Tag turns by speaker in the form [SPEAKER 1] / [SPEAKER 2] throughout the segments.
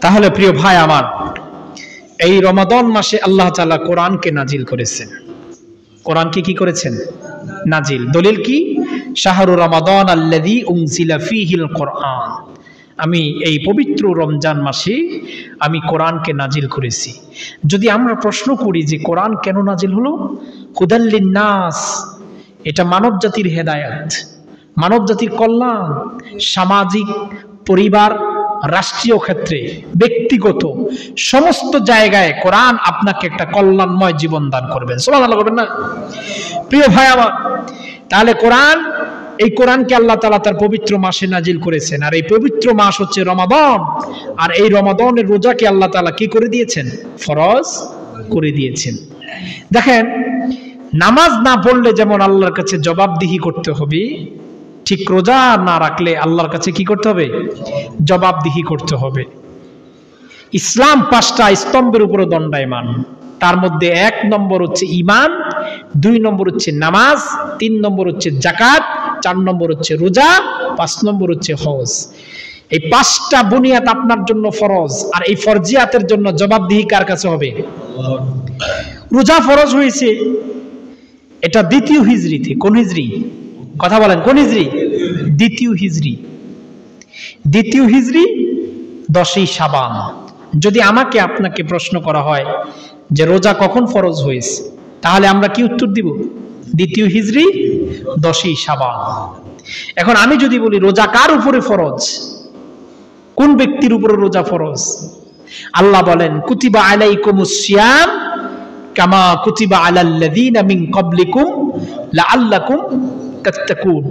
[SPEAKER 1] তাহলে প্রিয় ভাই আমার, এই রমাদান মাসে আল্লাহ তাআলা কোরআনকে নাজিল করেছেন। কোরআনকে কি করেছেন? নাজিল। দলিল কি? শাহরু রমাদান আল্লাযী উনজিলা ফীহিল কোরআন, আমি এই পবিত্র রমজান মাসে আমি কোরআনকে নাজিল করেছি। যদি আমরা প্রশ্ন করি যে কোরআন কেন নাজিল হলো, হুদাল লিন্নাস, এটা মানব জাতির হেদায়েত, মানব জাতির কল্যাণ, সামাজিক, পরিবার, রাষ্ট্রীয় ক্ষেত্রে, ব্যক্তিগত সমস্ত জায়গায় কোরআন আপনাকে একটা কল্যাণময় জীবন দান করবেন। সুবহানাল্লাহ করবেন না? প্রিয় ভাই আমার, তাহলে কোরআন, এই কোরআনকে আল্লাহ তাআলা তার পবিত্র মাসে নাজিল করেছেন, আর এই পবিত্র মাস হচ্ছে রমাদান। আর এই রমাদানের রোজাকে আল্লাহ তাআলা কি করে দিয়েছেন? ফরজ করে দিয়েছেন। দেখেন, নামাজ না পড়লে যেমন আল্লাহর কাছে জবাবদিহি করতে হবে, ঠিক রোজা না রাখলে আল্লাহর কাছে কি করতে হবে? জবাবদিহি করতে হবে। ইসলাম 5টা স্তম্ভের উপরে দণ্ডায়মান। তার মধ্যে 1 নম্বর হচ্ছে ঈমান, 2 নম্বর হচ্ছে নামাজ, 3 নম্বর হচ্ছে যাকাত, 4 নম্বর হচ্ছে রোজা, 5 নম্বর হচ্ছে হজ। এই 5টা বুনিয়াদ আপনার জন্য ফরজ। আর এই ফরজিয়াতের জন্য জবাবদিহি কার কাছে হবে? রোজা ফরজ হয়েছে এটা 2য় হিজরিতে। কোন হিজরি? কথা বলেন, কোন হিজরি? 2য় হিজরি। 2য় হিজরি 10ই শাবান। যদি আমাকে আপনাকে প্রশ্ন করা হয় যে রোজা কখন ফরজ হয়েছে, তাহলে আমরা কি উত্তর দিব? 2য় হিজরি 10ই শাবান। এখন আমি যদি বলি রোজা কার উপরে ফরজ, কোন ব্যক্তির উপরে রোজা ফরজ? আল্লাহ বলেন কুতিবা আলাইকুমুস সিয়াম কামা কুতিবা আলাল্লাযীনা মিন ক্বাবলিকুম লাআল্লাকুম তাত্তাকুন।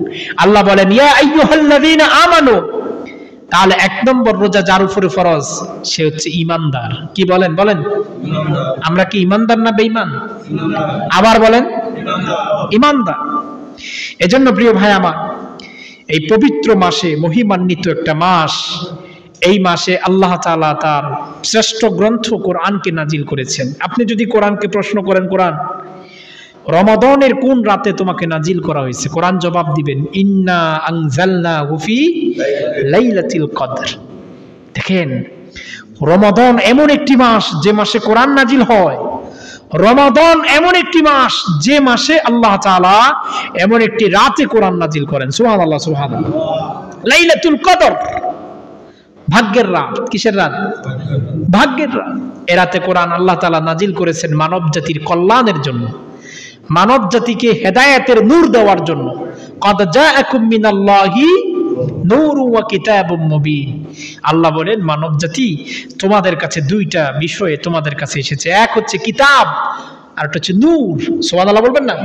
[SPEAKER 1] আল্লাহ বলেন ইয়া আইয়ুহাল্লাযীনা আমানু। তাহলে 1 নম্বর রোজা যার উপরে ফরজ সে হচ্ছে ঈমানদার। কি বলেন? বলেন, আমরা কি ঈমানদার না বেঈমান? আবার বলেন, ঈমানদার। এজন্য প্রিয় ভাই আমার, এই পবিত্র মাসে, মহিমান্বিত একটা মাস, এই মাসে আল্লাহ তাআলা তার শ্রেষ্ঠ গ্রন্থ কোরআনকে নাজিল করেছেন। আপনি যদি কোরআনকে প্রশ্ন করেন, কোরআন রমাদানের কোন রাতে তোমাকে নাজিল করা হয়েছে, কোরআন জবাব দিবেন ইন্না আনজালনাহু ফি লাইলাতুল কদর। দেখেন, রমাদান এমন একটি মাস যে মাসে কোরআন নাজিল হয়। রমাদান এমন একটি মাস যে মাসে আল্লাহ তাআলা এমন একটি রাতে কোরআন নাজিল করেন। সুবহানাল্লাহ, সুবহানাল্লাহ। লাইলাতুল কদর, ভাগ্যের রাত। কিসের রাত? ভাগ্যের রাত। এ রাতে কোরআন আল্লাহ তাআলা নাজিল করেছেন মানব জাতির কল্যাণের জন্য, মানব জাতিকে হেদায়েতের নূর দেওয়ার জন্য। কদ জাআকুম মিনাল্লাহি নূরুন ওয়া কিতাবুম মুবিন। আল্লাহ বলেন মানব জাতি, তোমাদের কাছে 2টা বিষয়ে তোমাদের কাছে এসেছে, এক হচ্ছে কিতাব আর একটা হচ্ছে নূর। সুবহানাল্লাহ বলবেন না?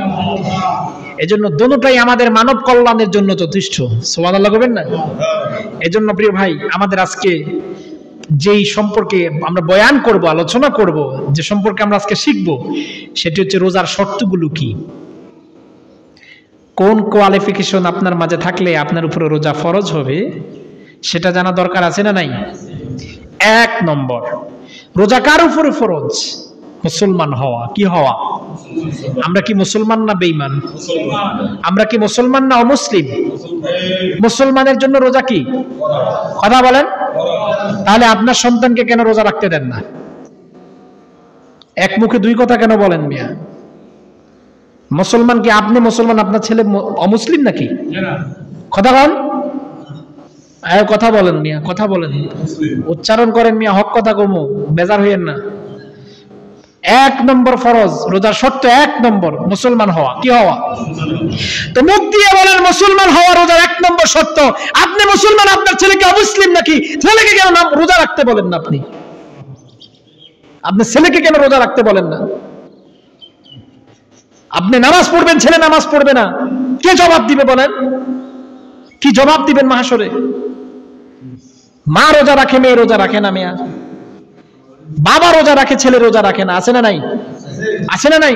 [SPEAKER 1] এজন্য দুটোটাই আমাদের মানব কল্যাণের জন্য যথেষ্ট। সুবহানাল্লাহ বলবেন না? এজন্য প্রিয় ভাই, আমাদের আজকে যেই সম্পর্কে আমরা বয়ান করব, আলোচনা করব, যে সম্পর্কে আমরা আজকে শিখব, সেটি হচ্ছে রোজার শর্তগুলো কি। কোন কোয়ালিফিকেশন আপনার মাঝে থাকলে আপনার উপরে রোজা ফরজ হবে, সেটা জানা দরকার আছে না নাই? 1 নম্বর, রোজা কার উপরে ফরজ? মুসলমান হওয়া। কি হওয়া? আমরা কি মুসলমান না বেঈমান? আমরা কি মুসলমান না অমুসলিম? মুসলমানের জন্য রোজা কি? কথা বলেন। তাহলে আপনার সন্তানকে কেন রোজা রাখতে দেন না? এক মুখে 2 কথা কেন বলেন মিয়া? মুসলমান কি আপনি মুসলমান, আপনার ছেলে অমুসলিম নাকি? কথা বলেন, কথা বলেন মিয়া, কথা বলেন, উচ্চারণ করেন মিয়া, হক কথা কমু, বেজার হইয়েন না। 1 নম্বর ফরজ, রোজার শর্ত 1 নম্বর মুসলমান হওয়া। কি হওয়া? তো মুখ দিয়ে বলেন মুসলমান হওয়া রোজার 1 নম্বর শর্ত। আপনি মুসলমান, আপনার ছেলেকে অমুসলিম নাকি? ছেলেকে কেন রোজা রাখতে বলেন না? আপনি আপনার ছেলেকে কেন রোজা রাখতে বলেন না? আপনি নামাজ পড়বেন, ছেলে নামাজ পড়বে না, কে জবাব দিবে বলেন? কি জবাব দিবেন মাহশরে? মা রোজা রাখে, মেয়ে রোজা রাখে না মিয়া। বাবা রোজা রাখে, ছেলে রোজা রাখে না। আছে না নাই? আছে না নাই?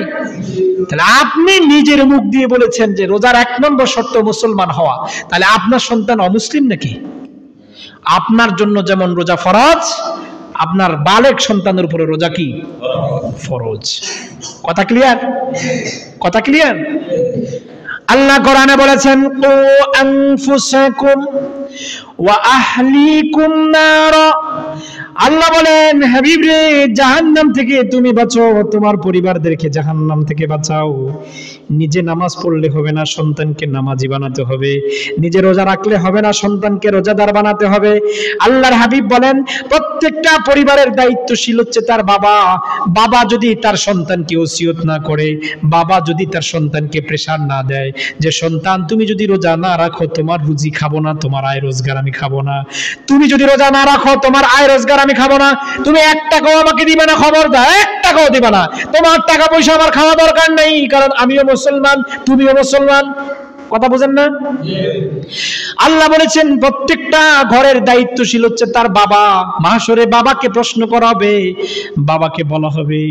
[SPEAKER 1] তাহলে আপনি নিজের মুখ দিয়ে বলেছেন যে রোজার 1 নম্বর শর্ত মুসলমান হওয়া। তাহলে আপনার সন্তান অমুসলিম নাকি? আপনার জন্য যেমন রোজা ফরজ, আপনার বালেক সন্তানের উপরে রোজা কি? ফরজ। কথা ক্লিয়ার? কথা ক্লিয়ার? আল্লাহ কোরআনে বলেছেন কু আনফুসাকুম ওয়া আহলিকুম নার। আল্লাহ বলেন হাবিব রে, জাহান্নাম থেকে তুমি বাঁচো, তোমার পরিবারদেরকে জাহান্নাম থেকে বাঁচাও। নিজে নামাজ পড়লে হবে না, সন্তানকে নামাজি বানাতে হবে। নিজে রোজা রাখলে হবে না, সন্তানকে রোজাদার বানাতে হবে। আল্লাহর হাবিব বলেন প্রত্যেকটা পরিবারের দায়িত্বশীল হচ্ছে তার বাবা। বাবা যদি তার সন্তানকে ওসিয়ত না করে, বাবা যদি তার সন্তানকে প্রেসার না দেয় যে সন্তান তুমি যদি রোজা না রাখো তোমার রুজি খাবো না, তোমার আয় রোজগার আমি খাবো না, তুমি যদি রোজা না রাখো তোমার আয় রোজগার আমি খাবো না, তুমি 1 টাকাও আমাকে দিবে না, খবরদার 1 টাকাও দিবে না, তোমার টাকা পয়সা আমার খাওয়া দরকার নেই, কারণ আমিও মুসলমান তুমিও মুসলমান। কথা বুঝেন না? আল্লাহ বলেছেন প্রত্যেকটা ঘরের দায়িত্বশীল হচ্ছে তার বাবা। মাহশরে বাবাকে প্রশ্ন করা হবে, বাবাকে বলা হবে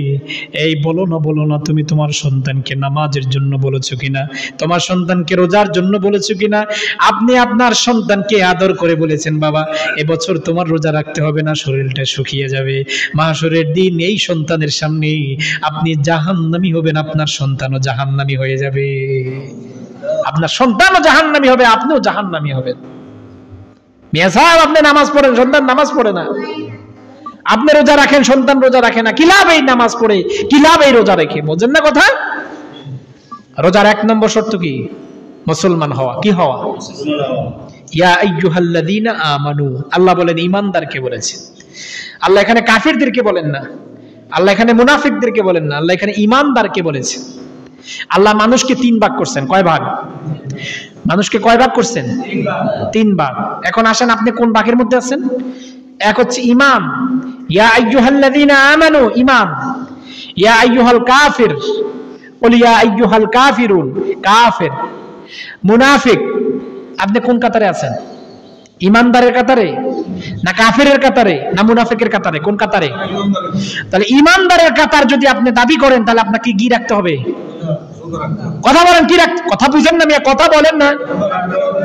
[SPEAKER 1] এই বলো না তুমি তোমার সন্তানকে নামাজের জন্য বলেছো কিনা, তোমার সন্তানকে রোজার জন্য বলেছো কিনা। আপনি আপনার সন্তানকে আদর করে বলেছেন বাবা এবছর তোমার রোজা রাখতে হবে না, শরীরটা শুকিয়ে যাবে। মাহশরের দিন এই সন্তানের সামনে আপনি জাহান্নামী হবেন, আপনার সন্তানও জাহান্নামী হয়ে যাবে। আপনার সন্তানও জাহান্নামী হবে, আপনিও জাহান্নামী হবেন। মিয়া সাহেব আপনি নামাজ পড়েন, সন্তান নামাজ পড়ে না। আপনি রোজা রাখেন, সন্তান রোজা রাখে না। কি লাভ এই নামাজ পড়ে, কি লাভ এই রোজা রেখে? বোঝেন না কথা? রোজার 1 নম্বর শর্ত কি? মুসলমান হওয়া। কি হওয়া? ইয়া আইয়ুহাল্লাযীনা আমানু। আল্লাহ বলেন ঈমানদারকে বলেছেন। আল্লাহ এখানে কাফিরদেরকে বলেন না, আল্লাহ এখানে মুনাফিকদেরকে বলেন না, আল্লাহ এখানে ঈমানদারকে বলেছেন। আল্লাহ মানুষকে 3 ভাগ করছেন। কয় ভাগ? মানুষকে কয় ভাগ করছেন? 3 ভাগ। এখন আসেন আপনি কোন ভাগের মধ্যে আছেন? এক হচ্ছে ঈমান, ইয়া আইয়ুহাল্লাযীনা আমানু, ঈমান। ইয়া আইয়ুহাল কাফির, কুল ইয়া আইয়ুহাল কাফিরুন, কাফির। মুনাফিক, আপনি কোন কাতারে আছেন? ঈমানদারের কাতারে না কাফিরের কাতারে না মুনাফিকের কাতারে? কোন কাতারে? তাহলে ঈমানদারের কাতার যদি আপনি দাবি করেন তাহলে আপনাকে কি রাখতে হবে? কথা বলেন, কি রাখতে? কথা বুঝেন না মিয়া, কথা বলেন না।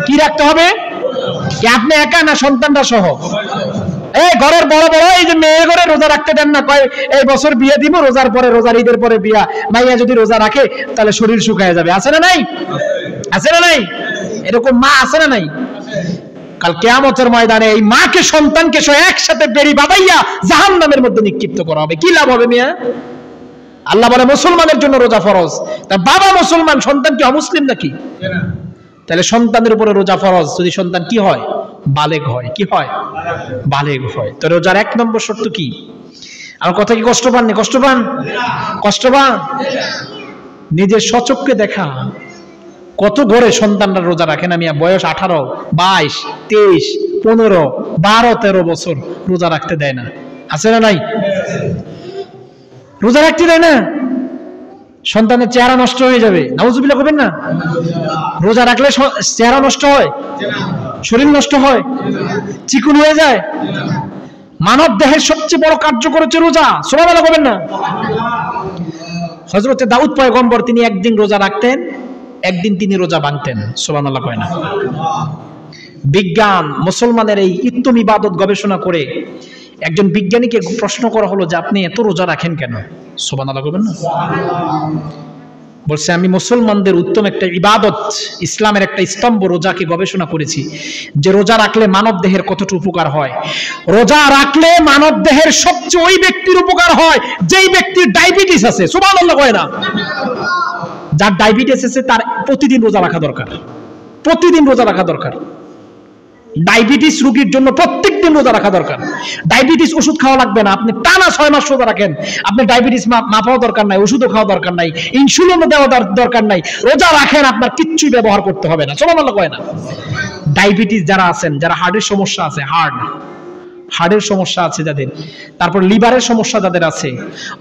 [SPEAKER 1] কি রাখতে হবে? কি আপনি একা না সন্তানরা সহ? এই ঘরের বড় বড় এই যে মেয়ে ঘরে রোজা রাখতে দেন না, কয় এই বছর বিয়ে দিব, রোজার পরে রোজার ঈদের পরে বিয়া। মাইয়া যদি রোজা রাখে তাহলে শরীর শুকায় যাবে। আছে না নাই? আছে না নাই? এরকম মা আছে না নাই? কাল কিয়ামতের ময়দানে এই মাকে সন্তানকে সহ একসাথে বেড়ি বাঁধাইয়া জাহান্নামের মধ্যে নিক্ষিপ্ত করা হবে। কি লাভ হবে মিয়া? আল্লাহ বলে মুসলমানের জন্য রোজা ফরজ। তা বাবা মুসলমান, সন্তান কি অমুসলিম নাকি? তাহলে সন্তানের উপরে রোজা ফরজ যদি সন্তান কি হয়? বালেগ হয়। কি হয়? বালেগ হয়। তো রোজার 1 নম্বর শর্ত কি? আমার কথা কি কষ্ট পাননি? কষ্ট পান? কষ্ট পান? নিজের স্বচক্ষে দেখা কত ঘরে সন্তানরা রোজা রাখে না মিয়া, বয়স 18, 22, 23, 15, 12, 13 বছর রোজা রাখতে দেয় না। আছে না নাই? রোজা রাখতে দেয় না, সন্তানের চেহারা নষ্ট হয়ে যাবে। নাউজুবিল্লাহ করবেন না। রোজা রাখলে চেহারা নষ্ট হয়, শরীর নষ্ট হয়, চিকুন হয়ে যায়। মানব দেহের সবচেয়ে বড় কার্যকর হচ্ছে রোজা। সুবহানাল্লাহ করবেন না। হযরতে দাউদ পয়গম্বর তিনি একদিন রোজা রাখতেন, একদিন তিনি রোজা ভাঙতেন। সুবহানাল্লাহ কয় না। বিজ্ঞান মুসলমানের এই ইত্তম ইবাদত গবেষণা করে একজন বিজ্ঞানীকে প্রশ্ন করা হলো যে আপনি এত রোজা রাখেন কেন? সুবহানাল্লাহ করবেন না। বলছে আমি মুসলমানদের উত্তম একটা ইবাদত, ইসলামের একটা স্তম্ভ রোজাকে গবেষণা করেছি যে রোজা রাখলে মানব দেহের কতটুকু উপকার হয়। রোজা রাখলে মানব দেহের সবচেয়ে ওই ব্যক্তির উপকার হয় যেই ব্যক্তির ডায়াবেটিস আছে। সুবহানাল্লাহ কয় না। যার ডায়াবেটিস আছে তার প্রতিদিন রোজা রাখা দরকার, প্রতিদিন রোজা রাখা দরকার। ডায়াবেটিস রোগীর জন্য প্রত্যেকদিন রোজা রাখা দরকার। ডায়াবেটিস ওষুধ খাওয়া লাগবে না, আপনি টানা 6 মাস রোজা রাখেন, আপনার ডায়াবেটিস মাপাও দরকার নাই, ওষুধও খাওয়া দরকার নাই, ইনসুলিনও দেওয়া দরকার নাই। রোজা রাখেন, আপনার কিচ্ছুই ব্যবহার করতে হবে না। সুবহানাল্লাহ কয় না। ডায়াবেটিস যারা আছেন, যারা হার্টের সমস্যা আছে, হার্টের সমস্যা আছে যাদের, তারপর লিভারের সমস্যা যাদের আছে,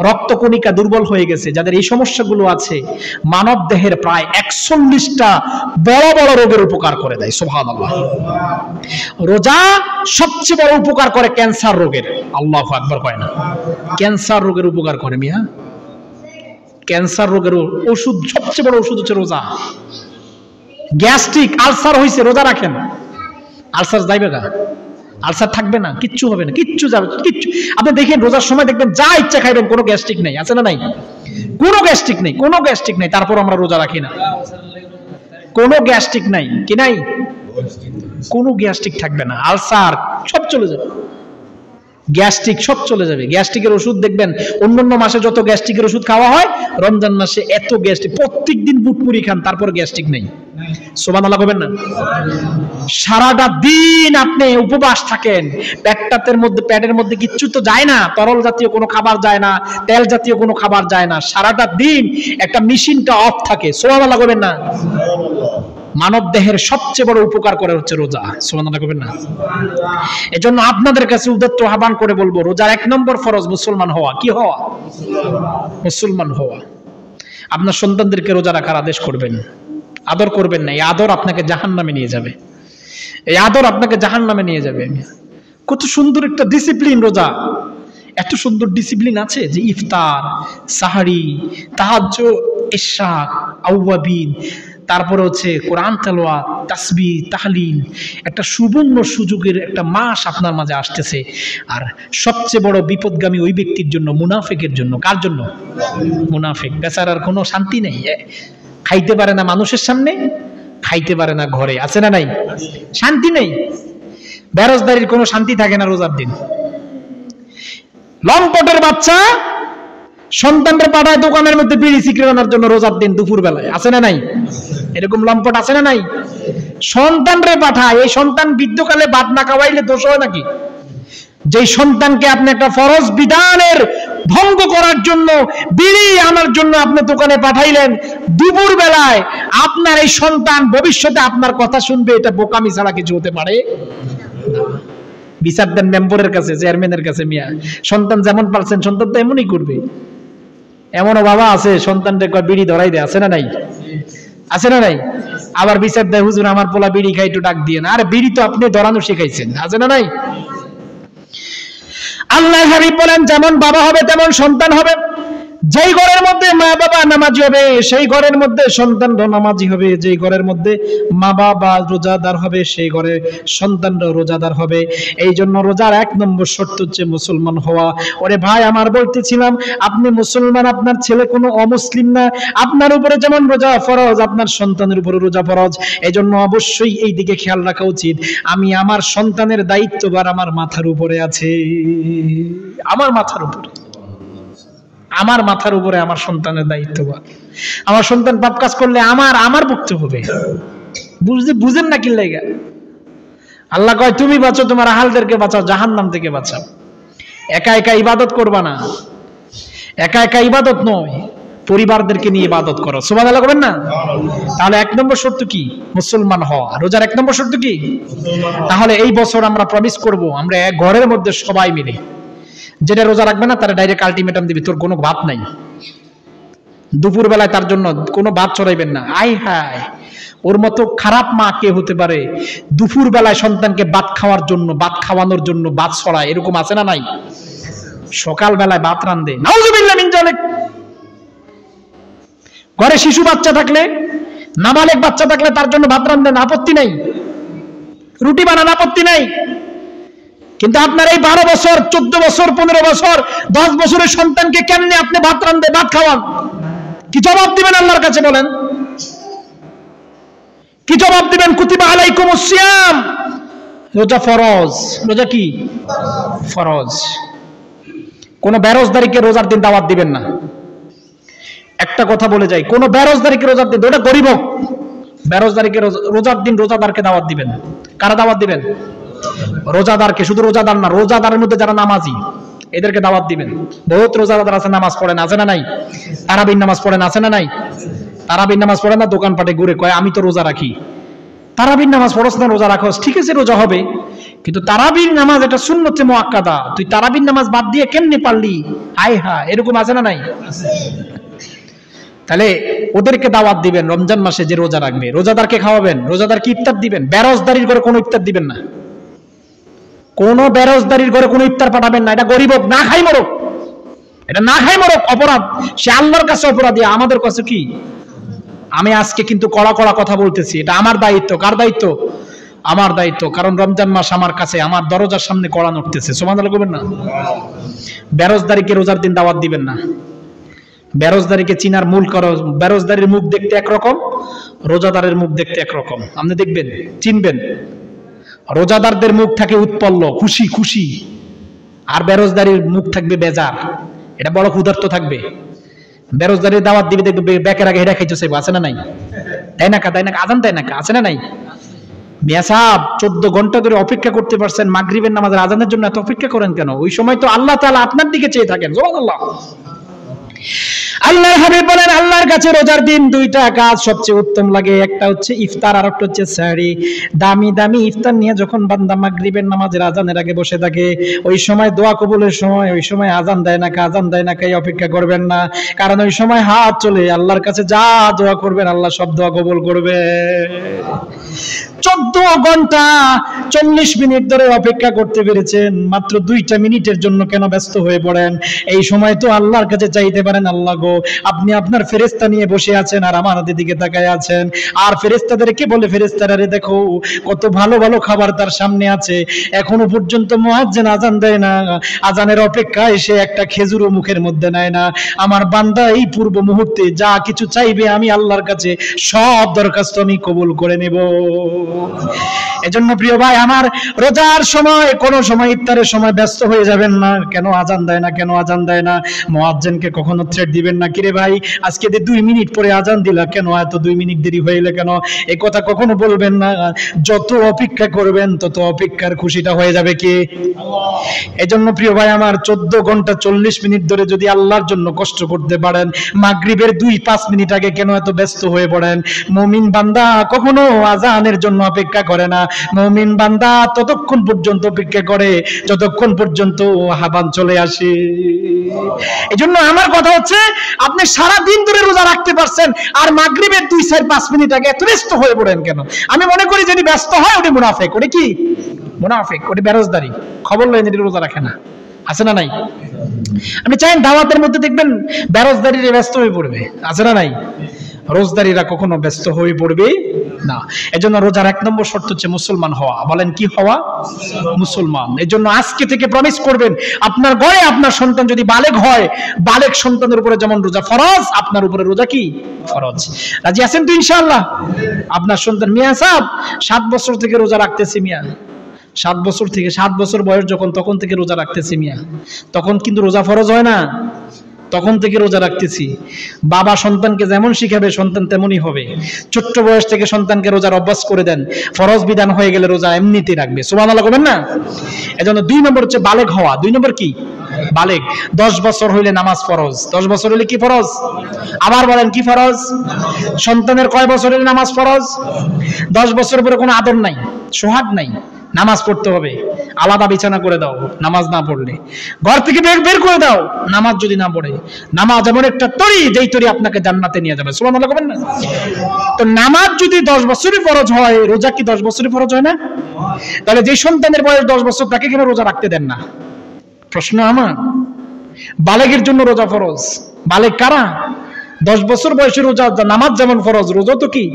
[SPEAKER 1] রক্তকণিকা দুর্বল হয়ে গেছে যাদের, এই সমস্যাগুলো আছে, মানব দেহের প্রায় 41টা বড় বড় রোগের উপকার করে দেয়। সুবহানাল্লাহ। রোজা সবচেয়ে বড় উপকার করে ক্যান্সার রোগের। আল্লাহু আকবার কয় না। ক্যান্সার রোগের উপকার করে মিয়া। ক্যান্সার রোগের ওষুধ, সবচেয়ে বড় ওষুধ হচ্ছে রোজা। গ্যাস্ট্রিক আলসার হইছে, রোজা রাখেন, আলসার যাইবে না, আলসার থাকবে না, কিচ্ছু হবে না, কিচ্ছু যাবে, কিচ্ছু। আপনি দেখেন রোজার সময় দেখবেন যা ইচ্ছা খাইবেন, কোনো গ্যাস্ট্রিক নেই। আছে না নাই? কোনো গ্যাস্ট্রিক নেই, কোনো গ্যাস্ট্রিক নেই, তারপর আমরা রোজা রাখি না। কোনো গ্যাস্ট্রিক নাই, কি নাই? কোনো গ্যাস্ট্রিক থাকবে না, আলসার সব চলে যাবে, গ্যাস্ট্রিক সব চলে যাবে। গ্যাস্ট্রিকের ওষুধ দেখবেন অন্যান্য মাসে যত গ্যাস্ট্রিকের ওষুধ খাওয়া হয়, রমজান মাসে এত গ্যাস্ট্রিক, প্রত্যেকদিন বুটমুড়ি খান তারপর গ্যাস্ট্রিক নেই। সুবহানাল্লাহ বলবেন না? সারাটা দিন আপনি উপবাস থাকেন, পেটের মধ্যে কিচ্ছু তো যায় না, তরল জাতীয় কোনো খাবার যায় না, তেল জাতীয় কোনো খাবার যায় না, সারাটা দিন একটা মেশিনটা অফ থাকে। সুবহানাল্লাহ বলবেন না? মানব দেহের সবচেয়ে বড় উপকার করে হচ্ছে রোজা। সুবহানাল্লাহ বলবেন না? এজন্য আপনাদের কাছে উদাত্ত আহ্বান করে বলবো, রোজার 1 নম্বর ফরজ মুসলমান হওয়া। কি হওয়া? মুসলমান হওয়া। আপনার সন্তানদেরকে রোজা রাখার আদেশ করবেন, আদর করবেন না, এই আদর আপনাকে জাহান্নামে নিয়ে যাবে, এই আদর আপনাকে জাহান্নামে নিয়ে যাবে। কত সুন্দর একটা ডিসিপ্লিন রোজা, এত সুন্দর ডিসিপ্লিন আছে যে ইফতার, সাহারি, তাহাজ্জুদ, ইশরাক, আওয়াবিন, তারপরে হচ্ছে কোরআন তেলাওয়াত, তাসবিহ, তাহলিল, একটা সুবর্ণ সুযোগের একটা মাস আপনার মাঝে আসতেছে। আর সবচেয়ে বড় বিপদগামী ওই ব্যক্তির জন্য, মুনাফিকের জন্য। কার জন্য? মুনাফিক। বেচারার কোনো শান্তি নেই, খাইতে পারে না মানুষের সামনে, খাইতে পারে না ঘরে, আছে না নাই? শান্তি নেই। বেরোজগারির কোনো শান্তি থাকে না রোজার দিন। লম্পটের বাচ্চা সন্তানরা পাঠায় দোকানের মধ্যে বিড়ি সিগারেট আনার জন্য রোজার দিন দুপুর বেলায়, আছে না নাই? এরকম লম্পট আছে না নাই? সন্তানরে পাঠায়, এই সন্তান বৃদ্ধকালে ভাত না খাওয়াইলে দোষ হয় নাকি? যেই সন্তানকে আপনি একটা ফরজ বিধানের ভঙ্গ করার জন্য, বিড়ি আনার জন্য আপনি দোকানে পাঠাইলেন দুপুর বেলায়, আপনার এই সন্তান ভবিষ্যতে আপনার কথা শুনবে, এটা বোকামি ছাড়া কিছু হতে পারে? বিচার দেন মেম্বরের কাছে, চেয়ারম্যানের কাছে। মিয়া, সন্তান যেমন পারছেন সন্তান তো এমনই করবে। এমনও বাবা আছে সন্তানদের বিড়ি ধরাই দেয়, আছে না নাই? আছে না নাই? আবার বিচার দেয়, হুজুর আমার পোলা বিড়ি খাই, একটু ডাক দিয়ে না। আরে বিড়ি তো আপনি ধরানো শিখাইছেন, আছে না নাই? আল্লাহ হাবিব বলেন, যেমন বাবা হবে তেমন সন্তান হবে। যেই ঘরের মধ্যে মা বাবা নামাজি হবে সেই ঘরের মধ্যে সন্তানরা নামাজি হবে, যেই ঘরের মধ্যে মা বাবা রোজাদার হবে সেই ঘরে সন্তানরা রোজাদার হবে। এই জন্য রোজার 1 নম্বর শর্ত হচ্ছে মুসলমান হওয়া। ওরে ভাই আমার, বলতেছিলাম আপনি মুসলমান, আপনার ছেলে কোনো অমুসলিম না। আপনার উপরে যেমন রোজা ফরজ, আপনার সন্তানের উপরে রোজা ফরজ। এই জন্য অবশ্যই এই দিকে খেয়াল রাখা উচিত। আমি আমার সন্তানের দায়িত্বভার আমার মাথার উপরে আছে, আমার মাথার উপরে, আমার মাথার উপরে আমার সন্তানের দায়িত্বভার। আমার সন্তান পাপ কাজ করলে আমার ভুগতে হবে। বুঝেন না কি লাগা? আল্লাহ কয়, তুমি বাঁচো, তোমার আহালদেরকে বাঁচাও, জাহান্নাম থেকে বাঁচাও। একা একা ইবাদত করবা না, একা একা ইবাদত নয়, পরিবারদেরকে নিয়ে ইবাদত করো। সুবহানাল্লাহ বলবেন না? তাহলে 1 নম্বর শর্ত কি? মুসলমান হওয়া। রোজার 1 নম্বর শর্ত কি? তাহলে এই বছর আমরা প্রমিস করব, আমরা এক ঘরের মধ্যে সবাই মিলে, যেটা রোজা রাখবে না তারা ডাইরেক্ট আলটিমেটাম দিবি, তোর কোনো ভাত নাই। দুপুর বেলায় তার জন্য কোনো ভাত চড়াইবেন না। আয় হায়, ওর মতো খারাপ মা কে হতে পারে দুপুর বেলায় সন্তানকে ভাত খাওয়ার জন্য, ভাত খাওয়ানোর জন্য ভাত ছড়ায়? এরকম আছে না নাই? সকাল বেলায় ভাত রান্ধে, নাউজুবিল্লাহ মিন যালিক। ঘরে শিশু বাচ্চা থাকলে, নাবালেগ বাচ্চা থাকলে তার জন্য ভাত রান্ধেন, আপত্তি নাই, রুটি বানান, আপত্তি নাই। কিন্তু আপনার এই 12 বছর, 14 বছর, 15 বছর, 10 বছরের সন্তানকে কেমনে আপনি ভাত রান্ধে ভাত খাওয়ান? কি জবাব দিবেন আল্লাহর কাছে বলেন? কি জবাব দিবেন? কুতিবা আলাইকুমুস সিয়াম, রোজা ফরজ। রোজা কি? ফরজ। কোন বেরোজদারিকে রোজার দিন দাওয়াত দিবেন না। একটা কথা বলে যাই, কোন বেরোজদারিকে রোজার দিন, ওটা গরিব হোক, বেরোজদারিকে রোজার দিন রোজাদারকে দাওয়াত দিবেন। কারা দাওয়াত দিবেন? রোজাদারকে। শুধু রোজাদার না, রোজাদারের মধ্যে যারা নামাজি এদেরকে দাওয়াত দিবেন। বহুত রোজাদার আছে, নামাজ পড়েন, আছে না নাই? তারাবির নামাজ পড়েন, আছে না নাই? তারাবির নামাজ পড়েন না, দোকানপাটে ঘুরে কয় আমি তো রোজা রাখি। তারাবির নামাজ পড়ছ না, রোজা রাখস, ঠিক আছে রোজা হবে, কিন্তু তারাবির নামাজ এটা সুন্নতে মুআক্কাদা, তুই তারাবির নামাজ বাদ দিয়ে কেমনে পারলি? আয় হা, এরকম আছে না নাই? তাহলে ওদেরকে দাওয়াত দিবেন রমজান মাসে, যে রোজা রাখবে। রোজাদারকে খাওয়াবেন, রোজাদারকে ইফতার দিবেন। বেরোজদারির ঘরে কোনো ইফতার দিবেন না, কোন বেরোজদারির ঘরে কোনো ইফতার পাঠাবেন না। এটা গরিব হোক, না খাই মরক, এটা না খাই মরক, অপরাধ। সে আল্লাহর কাছে অপরাধী, আমাদের কাছে কি? আমি আজকে কিন্তু কড়া কড়া কথা বলতেছি, এটা আমার দায়িত্ব। কার দায়িত্ব? আমার দায়িত্ব। কারণ রমজান মাস আমার কাছে, আমার দরজার সামনে কড়া নড়তেছে। সুবহানাল্লাহ বলবেন না? বেরোজদারিকে রোজার দিন দাওয়াত দিবেন না। বেরোজদারিকে চিনার মূল কারণ, বেরোজদারির মুখ দেখতে একরকম, রোজাদারের মুখ দেখতে একরকম। আপনি দেখবেন, চিনবেন, রোজাদারদের মুখ থাকে উৎপল্ল, খুশি খুশি, আর বেরোজদারির মুখ থাকবে বেজার, এটা বড় ক্ষুধার্ত থাকবে। বেরোজদারির দাওয়াত দিবে, দেখবে ব্যাকের আগে হেডা খাইতে চাইবো, আছে না নাই? তাই না, তাই না, আজান তাই না, আছে না নাই? মিয়া সাহেব 14 ঘন্টা ধরে অপেক্ষা করতে পারছেন, মাগরিবের নামাজের আজানের জন্য এত অপেক্ষা করেন কেন? ওই সময় তো আল্লাহ তাআলা আপনার দিকে চেয়ে থাকেন। সুবহানাল্লাহ। আল্লাহর হাবিব বলেন, আল্লাহর কাছে রোজার দিন দুইটা কাজ সবচেয়ে উত্তম লাগে, একটা হচ্ছে ইফতার আর একটা হচ্ছে সেহরি। দামি দামি ইফতার নিয়ে যখন বান্দা মাগরিবের নামাজের আজানের আগে বসে থাকে, ওই সময় দোয়া কবুলের সময়, ওই সময় আজান দেয় না আজান দেয় না অপেক্ষা করবেন না, কারণ ওই সময় হাত চলে আল্লাহর কাছে যা দোয়া করবেন আল্লাহ সব দোয়া কবুল করবে। 14 ঘন্টা 40 মিনিট ধরে অপেক্ষা করতে পেরেছেন, মাত্র 2টা মিনিটের জন্য কেন ব্যস্ত হয়ে পড়েন? এই সময় তো আল্লাহর কাছে চাইতে পারেন, আল্লাহ গো, আপনি আপনার ফেরেশতা নিয়ে বসে আছেন আর আমার দিকে তাকায় আছেন, আর ফেরেশতাদেরকে বলে, ফেরেশতারা রে দেখো কত ভালো ভালো খাবার তার সামনে আছে, এখনো পর্যন্ত মুয়াজ্জিন আজান দেয় না, আজানের অপেক্ষায় সে একটা খেজুরও মুখের মধ্যে নেয় না। আমার বান্দা এই পূর্ব মুহূর্তে যা কিছু চাইবে আমি আল্লাহর কাছে সব দরখাস্ত আমি কবুল করে নেব। এজন্য প্রিয় ভাই আমার, রোজার সময় কোন সময় ইফতারের সময় ব্যস্ত হয়ে যাবেন না, কেন আজান দেয় না, কেন আজান দেয় না, মুয়াজ্জিনকে কখনো থ্রেট দিবেন না, কিরে ভাই আজকে 2 মিনিট পরে আজান দিলা কেন, এত 2 মিনিট দেরি হইলে কেন, এই কথা কখনো বলবেন না। যত অপেক্ষা করবেন তত অপেক্ষার খুশিটা হয়ে যাবে কি আল্লাহ। এজন্য প্রিয় ভাই আমার, 14 ঘন্টা 40 মিনিট ধরে যদি আল্লাহর জন্য কষ্ট করতে পারেন, মাগরিবের 2-5 মিনিট আগে কেন এত ব্যস্ত হয়ে পড়েন? মুমিন বান্দা কখনো আজানের জন্য অপেক্ষা করে না, মুমিন বান্দা ততক্ষণ পর্যন্ত অপেক্ষা করে যতক্ষণ পর্যন্ত আহ্বান চলে আসে। এজন্য আমার কথা হচ্ছে, আপনি সারা দিন ধরে রোজা রাখতে পারছেন, আর মাগরিবের 2-4-5 মিনিট আগে এত ব্যস্ত হয়ে পড়েন কেন? আমি মনে করি যদি ব্যস্ত হয় ওটা মুনাফিক, ওটা কি মুনাফিক, ওটা বেরোজদারি, খবর লয় যদি রোজা রাখে না, আছে না নাই? আপনি চাইেন দাওয়াতের মধ্যে দেখবেন বেরোজদারিরা ব্যস্ত হয়ে পড়বে, আছে না নাই? রোজদারিরা কখনো ব্যস্ত হয়ে পড়বে না। এজন্য রোজার 1 নম্বর শর্ত হচ্ছে মুসলমান হওয়া। বলেন কি হওয়া? মুসলমান। এজন্য আজকে থেকে প্রমিস করবেন, আপনার ঘরে আপনার সন্তান যদি বালেগ হয়, বালেগ সন্তানের উপরে যেমন রোজা ফরজ, আপনার উপরে রোজা কি ফরজ। রাজি আছেন তো ইনশাআল্লাহ? আপনার সন্তান, মিয়া সাহেব 7 বছর থেকে রোজা রাখতেছি মিয়া, 7 বছর থেকে, 7 বছর বয়স যখন, তখন থেকে রোজা রাখতেছি মিয়া, তখন কিন্তু রোজা ফরজ হয় না, তখন থেকে রোজা রাখতেছি। বাবা সন্তানকে যেমন শিখাবে সন্তান তেমনই হবে। ছোট্ট বয়স থেকে সন্তানকে রোজার অভ্যাস করে দেন, ফরজ বিধান হয়ে গেলে রোজা এমনিতেই রাখবে। সুবহানাল্লাহ বলেন না? এজন্য 2 নম্বর হচ্ছে বালেগ হওয়া। 2 নম্বর কি? বালেগ। 10 বছর হইলে নামাজ ফরজ। 10 বছর হইলে কি ফরজ? আবার বলেন কি ফরজ? সন্তানের কয় বছর হইলে নামাজ ফরজ? 10 বছরের পরে কোনো আদর নাই, সোহাগ নাই, নামাজ পড়তে হবে, আলাদা বিছানা করে দাও নামাজ না পড়লে, ঘর থেকে বের করে দাও নামাজ যদি না পড়ে। নামাজ এমন একটা তরি, যেই তরি আপনাকে জান্নাতে নিয়ে যাবে। সুবহানাল্লাহ বলেন না? তো নামাজ যদি 10 বছরই ফরজ হয়, রোজা কি 10 বছরই ফরজ হয় না? তাহলে যে সন্তানের বয়স 10 বছর তাকে কেন রোজা রাখতে দেন না? প্রশ্ন আমার। বালেগের জন্য রোজা ফরজ। বালেগ কারা? 10 বছর বয়সে রোজা, নামাজ যেমন ফরজ, রোজা তো কি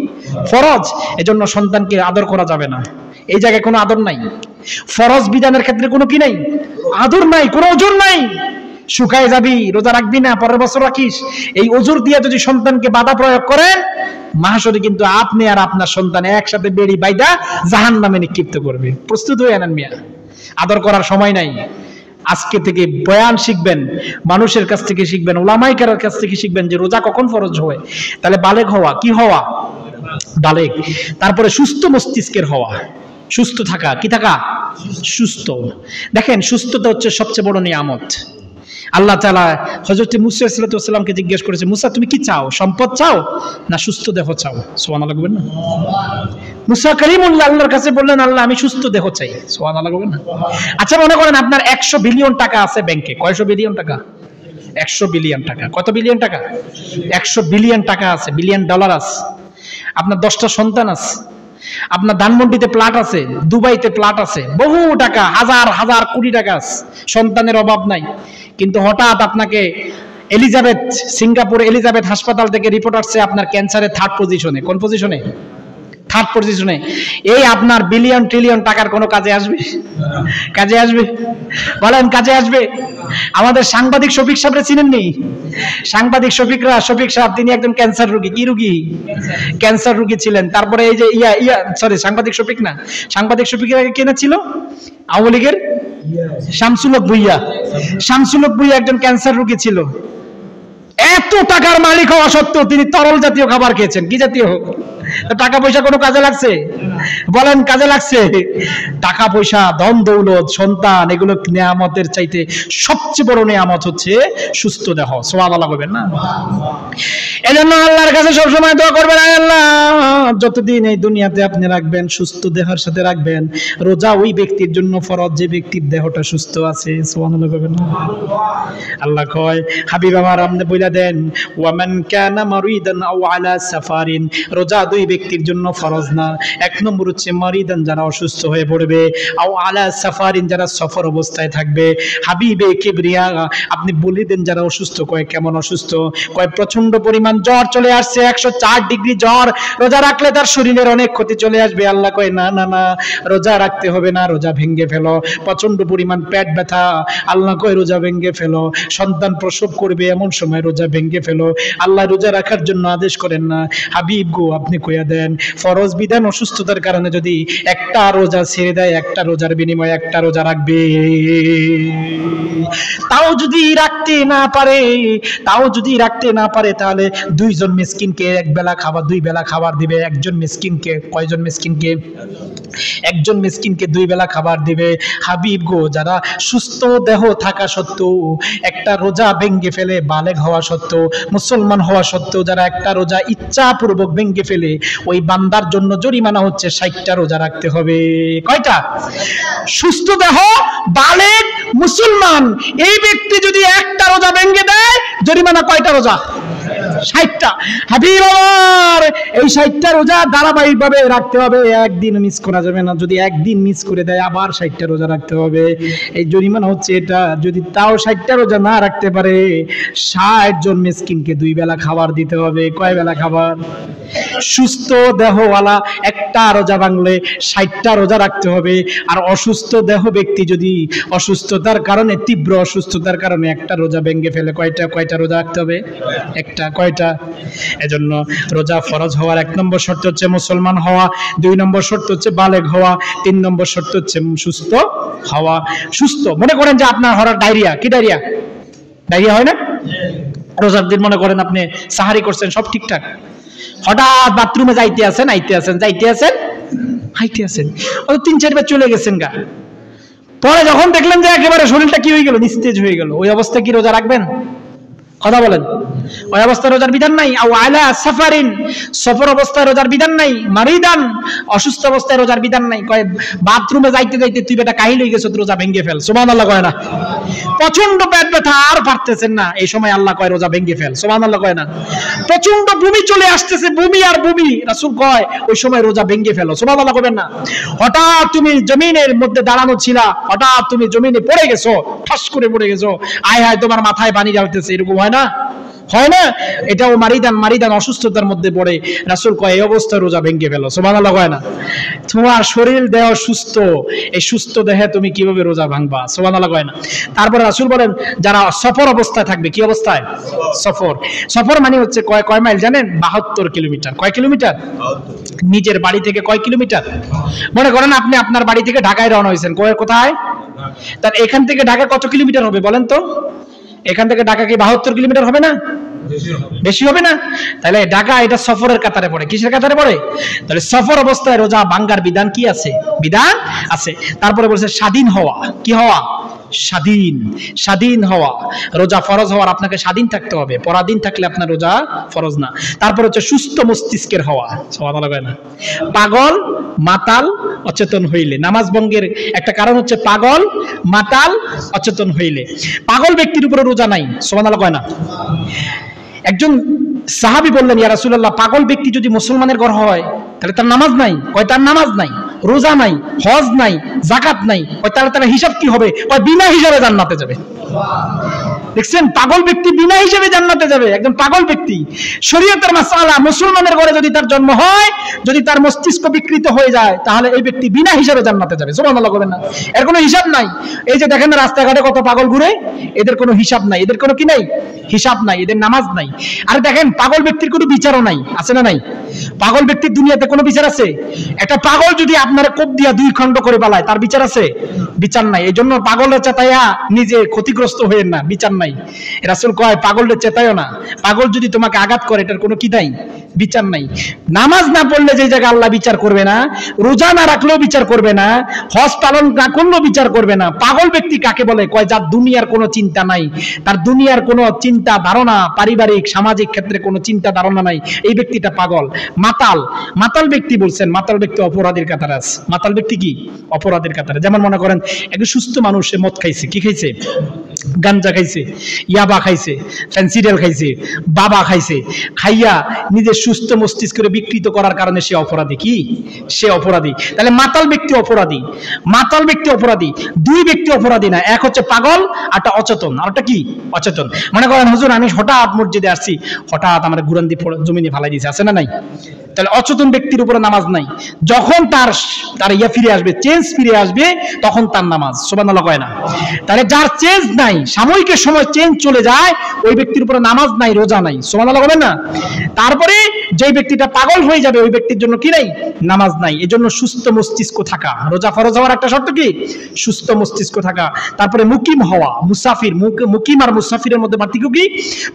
[SPEAKER 1] ফরজ। এজন্য সন্তানকে আদর করা যাবে না, এই জায়গায় কোনো আদর নাই। ফরজ বিধানের ক্ষেত্রে কোনো কি নাই? আদর নাই, কোনো ওজোর নাই। শুকায় যাবি, রোজা রাখবি না, পরের বছর রাখিস, এই ওজোর দিয়ে যদি সন্তানকে বাধা প্রয়োগ করেন, মাহশরে কিন্তু আপনি আর আপনার সন্তান একসাথে বেড়ি বাইদা জাহান্নামে নিক্ষিপ্ত করবে। প্রস্তুত হয়ে আনেন মিয়া, আদর করার সময় নাই। আজকে থেকে বয়ান শিখবেন, মানুষের কাছ থেকে শিখবেন, উলামায়ে কেরামের কাছ থেকে শিখবেন যে রোজা কখন ফরজ হয়। তাহলে বালেগ হওয়া, কি হওয়া? বালেগ। তারপরে সুস্থ মস্তিষ্কের হওয়া, সুস্থ থাকা, কি থাকা? সুস্থ। দেখেন, সুস্থতা হচ্ছে সবচেয়ে বড় নিয়ামত। আল্লাহ তাআলা হযরত মুসা সাল্লাল্লাহু আলাইহি সাল্লামকে জিজ্ঞেস করেছে, মুসা তুমি কি চাও, সম্পদ চাও না সুস্থ দেহ চাও? সুবহানাল্লাহ বলবেন না? মুসা কালিমুল্লাহ আল্লাহর কাছে বললেন, আল্লাহ আমি সুস্থ দেহ চাই। সুবহানাল্লাহ বলবেন না? আচ্ছা মনে করেন আপনার 100 বিলিয়ন টাকা আছে ব্যাংকে। কয়শো বিলিয়ন টাকা? 100 বিলিয়ন টাকা। কত বিলিয়ন টাকা? 100 বিলিয়ন টাকা আছে, বিলিয়ন ডলার আছে। আপনার 10টা সন্তান আছে, আপনার ধানমন্ডিতে প্লাট আছে, দুবাইতে প্লাট আছে, বহু টাকা, হাজার হাজার কোটি টাকা আছে, সন্তানের অভাব নাই। কিন্তু হঠাৎ আপনাকে সিঙ্গাপুর এলিজাবেথ হাসপাতাল থেকে রিপোর্ট আসছে আপনার ক্যান্সারের 3rd পজিশনে। কোন পজিশনে? থার্ড পজিশনে। এই আপনার বিলিয়ন ট্রিলিয়ন টাকার কোনো কাজে আসবে? কাজে আসবে? বলেন কাজে আসবে? আমাদের সাংবাদিক শফিক সাহেবরা চিনেননি? সাংবাদিক শফিক সাহেব তিনি একজন ক্যান্সার রোগী। কি রোগী? ক্যান্সার রোগী ছিলেন। তারপরে এই যে সাংবাদিক শফিক না, সাংবাদিক শফিকের আগে কে না ছিল? আওয়ামী লীগের শামসুল হক ভুইয়া। শামসুল হক ভুইয়া একজন ক্যান্সার রোগী ছিল। এত টাকার মালিক হওয়া সত্ত্বেও তিনি তরল জাতীয় খাবার খেয়েছেন। কি জাতীয়? টাকা পয়সা কোনো কাজে লাগছে? বলেন কাজে লাগছে? টাকা পয়সা, ধন দৌলত, সন্তান, এগুলো নিয়ামতের চাইতে সবচেয়ে বড় নিয়ামত হচ্ছে সুস্থ দেহ। সুবহানাল্লাহ বলবেন না? এজন্য আল্লাহর কাছে সবসময় দোয়া করবেন, আল্লাহ যতদিন এই দুনিয়াতে আপনি রাখবেন সুস্থ দেহের সাথে রাখবেন। রোজা ওই ব্যক্তির জন্য ফরজ যে ব্যক্তির দেহটা সুস্থ আছে। সুবহানাল্লাহ বলবেন না? আল্লাহ কয়, হাবিব আমার আপনি বইলা দেন, ওয়ামান কানা মারিদান আও আলা সাফারিন, রোজা দুই ব্যক্তির জন্য ফরজ না। এক নম্বর হচ্ছে মারিদান, যারা অসুস্থ হয়ে পড়বে, আও আলা সাফারিন, যারা সফর অবস্থায় থাকবে। হাবিবে কিবরিয়া আপনি বলে দেন যারা অসুস্থ। কয় কেমন অসুস্থ? কয় প্রচন্ড পরিমাণ জ্বর চলে আসছে, 104 ডিগ্রি জ্বর, রোজা রাখলে তার শরীরের অনেক ক্ষতি চলে আসবে। আল্লাহ কয় না না না, রোজা রাখতে হবে না, রোজা ভেঙে ফেলো। প্রচন্ড পরিমাণ পেট ব্যথা, আল্লাহ কয় রোজা ভেঙে ফেলো। সন্তান প্রসব করবে এমন সময় রোজা ভেঙে ফেলো। আল্লাহ রোজা রাখার জন্য আদেশ করেন না। হাবিব গো আপনি কইয়া দেন, ফরজ বিধান অসুস্থতার কারণে যদি একটা রোজা ছেড়ে দেয়, একটা রোজার বিনিময়ে একটা রোজা রাখবে। তাও যদি রাখতে না পারে তাহলে দুইজন মিসকিনকে এক বেলা খাবার, দুই বেলা খাবার দিবে। একজন মিসকিনকে, কয়জন মিসকিনকে? একজন মিসকিনকে 2 বেলা খাবার দিবে। হাবিব গো, যারা সুস্থ দেহ থাকা সত্ত্বেও একটা রোজা ভেঙে ফেলে, বালেগ হওয়া সত্ত্বেও, মুসলমান হওয়া সত্ত্বেও যারা একটা রোজা ইচ্ছাপূর্বক ভেঙে ফেলে, ওই বান্দার জন্য জরিমানা হচ্ছে 60টা রোজা রাখতে হবে। কয়টা? সুস্থ দেহ, বালেগ, মুসলমান, এই ব্যক্তি যদি একটা রোজা ভেঙে দেয়, জরিমানা কয়টা রোজা? 60টা। হাবিব আমার এই 60টা রোজা ধারাবাহিকভাবে রাখতে হবে, একদিন মিস করা যাবে না। যদি একদিন মিস করে দেয় আবার 60টা রোজা রাখতে হবে। এই জরিমানা হচ্ছে এটা। যদি তাও 60টা রোজা না রাখতে পারে, 60 জন মিসকিনকে 2 বেলা খাবার দিতে হবে। কয় বেলা খাবার? সুস্থ দেহওয়ালা একটা রোজা ভাঙলে 60টা রোজা রাখতে হবে। আর অসুস্থ দেহ ব্যক্তি যদি অসুস্থতার কারণে, তীব্র অসুস্থতার কারণে একটা রোজা ভেঙে ফেলে, কয়টা রোজা রাখতে হবে? একটা। কয়টা? এজন্য রোজা ফরজ হওয়ার 1 নম্বর শর্ত হচ্ছে মুসলমান হওয়া, 2 নম্বর শর্ত হচ্ছে বালেগ হওয়া, 3 নম্বর শর্ত হচ্ছে সুস্থ হওয়া। সুস্থ, মনে করেন যে আপনার হঠাৎ ডায়রিয়া। কি ডায়রিয়া? ডায়রিয়া হয় না? রোজার দিন মনে করেন আপনি সাহারি করছেন, সব ঠিকঠাক, হঠাৎ বাথরুমে যাইতে আছেন, হাইতে আছেন, 3-4 বার চলে গেছেন গা। পরে যখন দেখলেন যে একেবারে শরীরটা কি হয়ে গেল, নিস্তেজ হয়ে গেল, ওই অবস্থায় কি রোজা রাখবেন? কথা বলেন। ওই অবস্থায় রোজার বিধান নাই। আও আলা সাফারিন, সফর অবস্থায় রোজার বিধান নাই। মারিদান, অসুস্থ অবস্থায় রোজার বিধান নাই। কয় বাথরুমে যাইতে তুই বেটা কাহিল হয়ে গেছ, রোজা ভেঙে ফেল। সুবহানাল্লাহ কয় না? প্রচন্ড পেট ব্যথা, আর পারতেছেন না, এই সময় আল্লাহ কয় রোজা ভেঙে ফেল। সুবহানাল্লাহ কয় না? প্রচন্ড বমি চলে আসতেছে, বমি আর বমি, রাসূল কয় ওই সময় রোজা ভেঙে ফেলো। সুবহানাল্লাহ কবেন না? হঠাৎ তুমি জমিনের মধ্যে দাঁড়ানো ছিলা, হঠাৎ তুমি জমিনে পড়ে গেছো, ঠাস করে পড়ে গেছো, আয় হায় তোমার মাথায় পানি জ্বলতেছে, এরকম হয় না? হয় না? এটাও মারিদান অসুস্থতার মধ্যে পড়ে। রাসূল কয় এই অবস্থায় রোজা ভেঙে ফেলো। সুবহানাল্লাহ কয় না? তোমার শরীর দেহ সুস্থ, এই সুস্থ দেহে তুমি কিভাবে রোজা ভাঙবা? সুবহানাল্লাহ কয় না? তারপরে রাসূল বলেন যারা সফর অবস্থায় থাকবে। কি অবস্থায়? সফর মানে হচ্ছে কয় মাইল জানেন? 72 কিলোমিটার। কয় কিলোমিটার? নিজের বাড়ি থেকে কয় কিলোমিটার? মনে করেন আপনি আপনার বাড়ি থেকে ঢাকায় রওনা হয়েছেন, কোথায়? তার এখান থেকে ঢাকা কত কিলোমিটার হবে বলেন তো? এখান থেকে ঢাকা কি 72 কিলোমিটার হবে না? বেশি হবে না? তাহলে ঢাকা এটা সফরের কাতারে পড়ে। কিসের কাতারে পড়ে? তাহলে সফর অবস্থায় রোজা ভাঙ্গার বিধান কি আছে? বিধান আছে। তারপরে বলছে স্বাধীন হওয়া। কি হওয়া? স্বাধীন হওয়া। রোজা ফরজ হওয়ার আপনাকে স্বাধীন থাকতে হবে, পরাধীন থাকলে আপনার রোজা ফরজ না। তারপর হচ্ছে সুস্থ মস্তিষ্কের হওয়া। সুবহানাল্লাহ কয় না? পাগল, মাতাল, অচেতন হইলে, নামাজ ভঙ্গের একটা কারণ হচ্ছে পাগল, মাতাল, অচেতন হইলে। পাগল ব্যক্তির উপরে রোজা নাই। সুবহানাল্লাহ কয় না? একজন সাহাবী বললেন, ইয়া রাসূলুল্লাহ, পাগল ব্যক্তি যদি মুসলমানের ঘর হয় তাহলে তার নামাজ নাই। কয় তার নামাজ নাই, রোজা নাই, হজ নাই, যাকাত নাই। কয় তাহলে হিসাব কি হবে? কয় বিনা হিসাবে জান্নাতে যাবে। দেখছেন, পাগল ব্যক্তি বিনা হিসেবে জান্নাতে যাবে, একজন পাগল ব্যক্তি। শরীয়তের মাসআলা, মুসলমানের ঘরে যদি তার জন্ম হয়, যদি তার মস্তিষ্ক বিকৃত হয়ে যায়, তাহলে এই ব্যক্তি বিনা হিসাবে জান্নাতে যাবে। সুবহানাল্লাহ বলেন না? এর কোনো হিসাব নাই। এই যে দেখেন না রাস্তাঘাটে কত পাগল ঘুরে, এদের কোনো হিসাব নাই, এদের কোনো কি নাই, হিসাব নাই, এদের নামাজ নাই। আর দেখেন পাগল ব্যক্তির কোনো বিচারও নাই, আছে না নাই? পাগল ব্যক্তির দুনিয়াতে কোনো বিচার আছে? একটা পাগল যদি আপনারা কোপ দিয়া 2 খণ্ড করে পালায়, তার বিচার আছে? বিচার নাই। এই জন্য পাগলের চেতাইয়া নিজে ক্ষতিগ্রস্ত হয়েন না, বিচার নাই। রাসূল কয় পাগলের চেতাইও না, পাগল যদি তোমাকে আঘাত করে এটার কোনো কি নাই, বিচার নাই। নামাজ না পড়লে যে জায়গায় আল্লাহ বিচার করবে না, রোজা না রাখলেও বিচার করবে না, হজ পালন না করলেও বিচার করবে না। পাগল ব্যক্তি কাকে বলে? কয় যার দুনিয়ার কোনো চিন্তা নাই, তার দুনিয়ার কোনো চিন্তা ধারণা, পারিবারিক সামাজিক ক্ষেত্রে কোনো চিন্তা ধারণা নাই, এই ব্যক্তিটা পাগল। মাতাল, মাতাল ব্যক্তি বলছেন, মাতাল ব্যক্তি অপরাধীর কাতারে আছে। মাতাল ব্যক্তি কি? অপরাধীর কাতারে। যেমন মনে করেন একজন সুস্থ মানুষ, সে মদ খাইছে, কি খাইছে? গাঞ্জা খাইছে, ইয়াবা খাইছে, ফেন্সিডেল খাইছে, বাবা খাইছে, খাইয়া নিজের সুস্থ মস্তিষ্কের বিকৃত করার কারণে সে অপরাধী। কি? সে অপরাধী। তাহলে মাতাল ব্যক্তি অপরাধী, মাতাল ব্যক্তি অপরাধী। 2 ব্যক্তি অপরাধী না, এক হচ্ছে পাগল, আরটা অচেতন। আরটা কি? অচেতন। মনে করেন হুজুর আমি হঠাৎ মসজিদে আসছি, হঠাৎ আমার গুরান দিয়ে জমিনে ফালাই দিয়েছে, আছে না নাই? তাহলে অচেতন ব্যক্তির উপরে নামাজ নাই। যখন তার ইয়া ফিরে আসবে, চেঞ্জ ফিরে আসবে, তখন তার নামাজ। সুবহানাল্লাহ কয় না? তাহলে যার চেঞ্জ নাই, সাময়িকের সময় চেঞ্জ চলে যায়, ওই ব্যক্তির উপরে নামাজ নাই, রোজা নাই। সুবহানাল্লাহ বলেন না? তারপরে যে ব্যক্তিটা পাগল হয়ে যাবে, ওই ব্যক্তির জন্য কি নাই? নামাজ নাই। এজন্য সুস্থ মস্তিষ্ক থাকা, রোজা ফরজ হওয়ার একটা শর্ত কি? সুস্থ মস্তিষ্ক থাকা। তারপরে মুকিম হওয়া, মুসাফির। মুকিম আর মুসাফিরের মধ্যে পার্থক্য কি?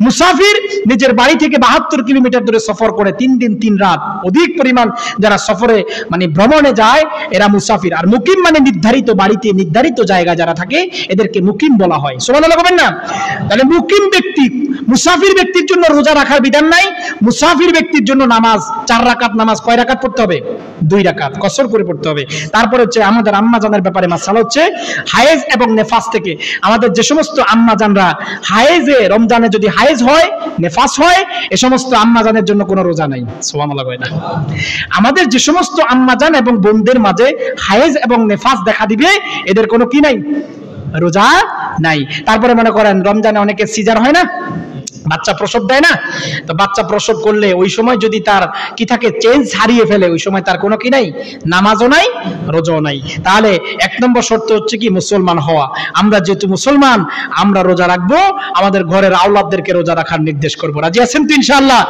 [SPEAKER 1] মুসাফির নিজের বাড়ি থেকে 72 কিলোমিটার দূরে সফর করে 3 দিন 3 রাত, অধিক পরিমাণ যারা সফরে মানে ভ্রমণে যায়, এরা মুসাফির। আর মুকিম মানে নির্ধারিত বাড়িতে, নির্ধারিত জায়গা যারা থাকে, এদেরকে মুকিম বলা হয়। সুবহানাল্লাহ বলেন না? তাহলে মুকিম ব্যক্তি, মুসাফির ব্যক্তির জন্য রোজা রাখার বিধান নাই। মুসাফির ব্যক্তির জন্য নামাজ 4 রাকাত। নামাজ কয় রাকাত পড়তে হবে? 2 রাকাত, কসর করে পড়তে হবে। তারপর হচ্ছে আমাদের আম্মা জানের ব্যাপারে মাসালা হচ্ছে হায়েজ এবং নেফাস থেকে। আমাদের যে সমস্ত আম্মা জানরা হায়েজে, রমজানে যদি হায়েজ হয়, নেফাস হয়, এ সমস্ত আম্মা জানের জন্য কোনো রোজা নাই। সুবহানাল্লাহ কয় না? আমাদের যে সমস্ত আম্মা জান এবং বোনদের মাঝে হায়েজ এবং নেফাস দেখা দিবে, এদের কোনো কি নাই? রোজা নাই। তারপরে মনে করেন রমজানে অনেকে সিজার হয় না, বাচ্চা প্রসব দেয় না, তো বাচ্চা প্রসব করলে ওই সময় যদি তার কি থাকে, চেঞ্জ হারিয়ে ফেলে, ওই সময় তার কোনো কি নাই, নামাজও নাই, রোজাও নাই। তাহলে 1 নম্বর শর্ত হচ্ছে কি? মুসলমান হওয়া। আমরা যেহেতু মুসলমান, আমরা রোজা রাখবো, আমাদের ঘরের আওলাদদেরকে রোজা রাখার নির্দেশ করবো। রাজি আছেন তো ইনশাআল্লাহ?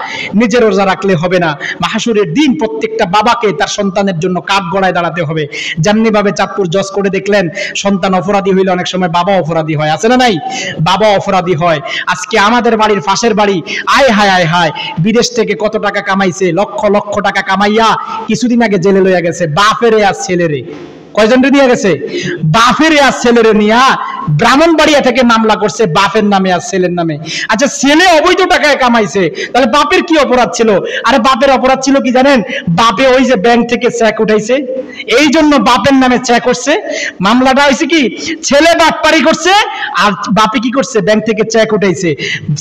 [SPEAKER 1] নিজে রোজা রাখলে হবে না, মাহশুরের দিন প্রত্যেকটা বাবাকে তার সন্তানের জন্য কাঠ গড়ায় দাঁড়াতে হবে। যেমনি ভাবে চাঁদপুর জজ করে দেখলেন, সন্তান অপরাধী হইলে অনেক সময় বাবা অপরাধী হয়, আছে না নাই? বাবা অপরাধী হয়। আজকে আমাদের বাড়ির পাশের বাড়ি, আয় হায় আয় হায়, বিদেশ থেকে কত টাকা কামাইছে, লক্ষ লক্ষ টাকা কামাইয়া কিছুদিন আগে জেলে লইয়া গেছে, বাপেরে আর ছেলেরে। কয়জনরে নিয়ে গেছে? বাপের আর ছেলের নিয়া ব্রাহ্মণবাড়িয়া থেকে মামলা করছে বাপের নামে আর ছেলের নামে। আচ্ছা, ছেলে অবৈধ টাকায় কামাইছে, তাহলে বাপের কি অপরাধ ছিল? আরে বাপের অপরাধ ছিল কি জানেন? বাপে ওই যে ব্যাংক থেকে চেক উঠাইছে, এই জন্য বাপের নামে চেক করছে। মামলাটা হয়েছে কি, ছেলে বাটপারি করছে আর বাপে কি করছে, ব্যাংক থেকে চেক উঠাইছে।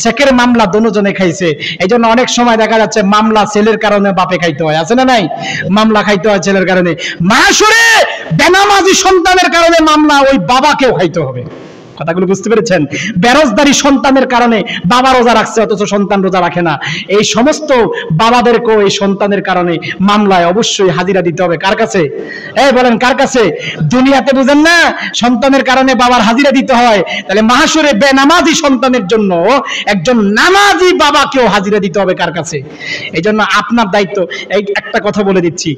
[SPEAKER 1] চেকের মামলা দুজনে খাইছে। এই জন্য অনেক সময় দেখা যাচ্ছে মামলা ছেলের কারণে বাপে খাইতে হয়, আছে না নাই? মামলা খাইতে হয় ছেলের কারণে। মাসুরে বেনামাজি সন্তানের কারণে মামলা ওই বাবাকেও খাইতে হবে। কথাগুলো বুঝতে পেরেছেন? বেরোজগারি সন্তানের কারণে বাবা রোজা রাখছে অথচ সন্তান রোজা রাখে না, এই সমস্ত বাবাদেরকেও এই সন্তানের কারণে মামলায় অবশ্যই হাজিরা দিতে হবে। কার কাছে? এই বলেন কার কাছে? দুনিয়াতে বুঝেন না সন্তানের কারণে বাবার হাজিরা দিতে হয়, তাহলে মাহশুরে বেনামাজি সন্তানের জন্য একজন নামাজি বাবাকেও হাজিরা দিতে হবে। কার কাছে? এই জন্য আপনার দায়িত্ব। এই একটা কথা বলে দিচ্ছি,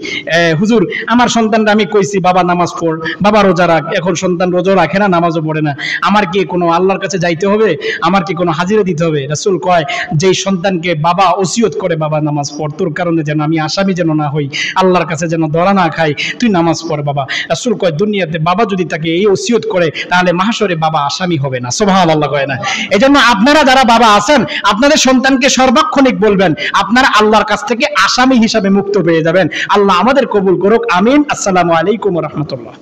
[SPEAKER 1] হুজুর আমার সন্তানরা আমি কইছি বাবা নামাজ পড়, বাবা রোজা রাখ, এখন সন্তান রোজা রাখে না, নামাজও পড়ে না, আমার কি কোনো আল্লাহর কাছে যাইতে হবে? আমার কি কোনো হাজিরা দিতে হবে? রাসূল কয়, যেই সন্তানকে বাবা ওসিয়ত করে বাবা নামাজ পড়, তোর কারণে যেন আমি আসামি যেন না হই, আল্লাহর কাছে যেন ধরা না খাই, তুই নামাজ পড় বাবা। রাসূল কয়, দুনিয়াতে বাবা যদি তাকে এই ওসিয়ত করে তাহলে মাহশরে বাবা আসামি হবে না। সুবহানাল্লাহ কয় না? এজন্য আপনারা যারা বাবা আছেন, আপনাদের সন্তানকে সর্বক্ষণিক বলবেন, আপনারা আল্লাহর কাছ থেকে আসামি হিসাবে মুক্ত পেয়ে যাবেন। আল্লাহ আমাদের কবুল করুক, আমিন। আসসালামু আলাইকুম ওয়া রাহমাতুল্লাহ।